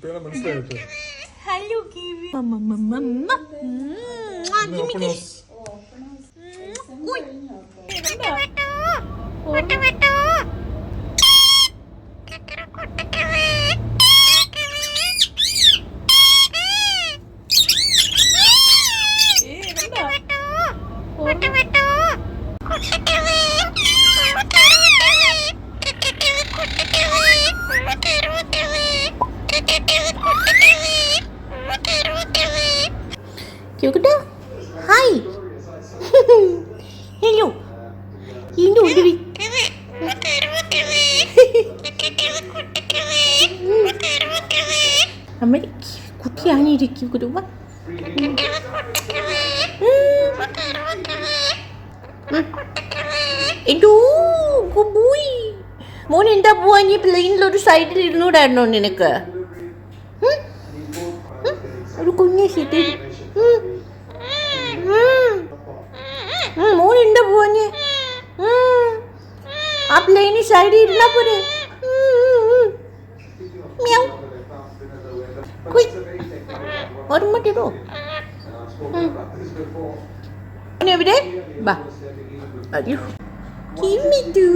Hello, Kiwi. Cute. Hi. Hello. Hello, Kiwi. നമ്മുടെ കുട്ടിയാണ് ഇരിക്കുന്നത്. എന്തോ പോയി മോൻ എന്താ പോവാ? നീ പ്ലെയിനിലൊരു സൈഡിൽ ഇരുന്നൂടായിരുന്നോ നിനക്ക്? ഒരു കുഞ്ഞെ സീറ്റ് മോൻ എന്താ പോവാഞ്ഞ്? ആ പ്ലെയിനിൽ സൈഡിൽ ഇരുന്നാ പോരെ. ഓർമ്മട്ടോ എവിടെ ബാ. അയ്യോ മിറ്റു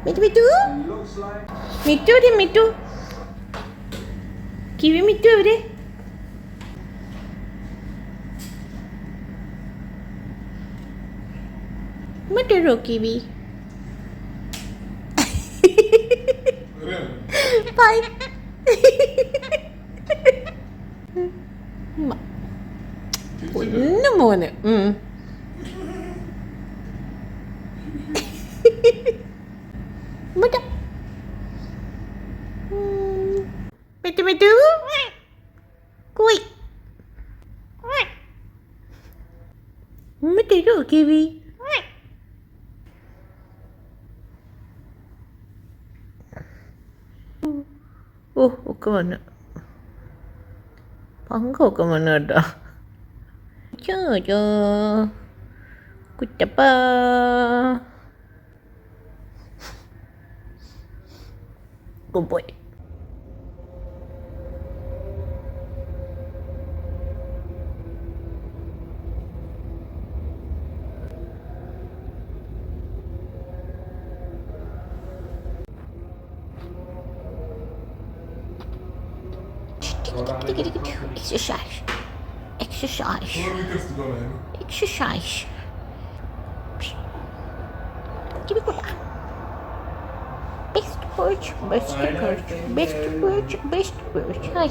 മിറ്റു മിറ്റു മിറ്റു എവിടെ? മിറ്റു കിവി മിറ്റു എവിടെ? മറ്റൊരു കിവി ബൈ. ഒന്ന് മോന് മെറ്റു മെറ്റു കോയി മറ്റൊരു കിവി. ഓ ഒക്കെ വന്നു പങ്കൊക്കെ വന്നു കേട്ടോ. ചോ കുറ്റപ്പ പോയി. Exercise. Exercise. Exercise. Give me good. Best perch, best perch, best perch, best perch. Hi.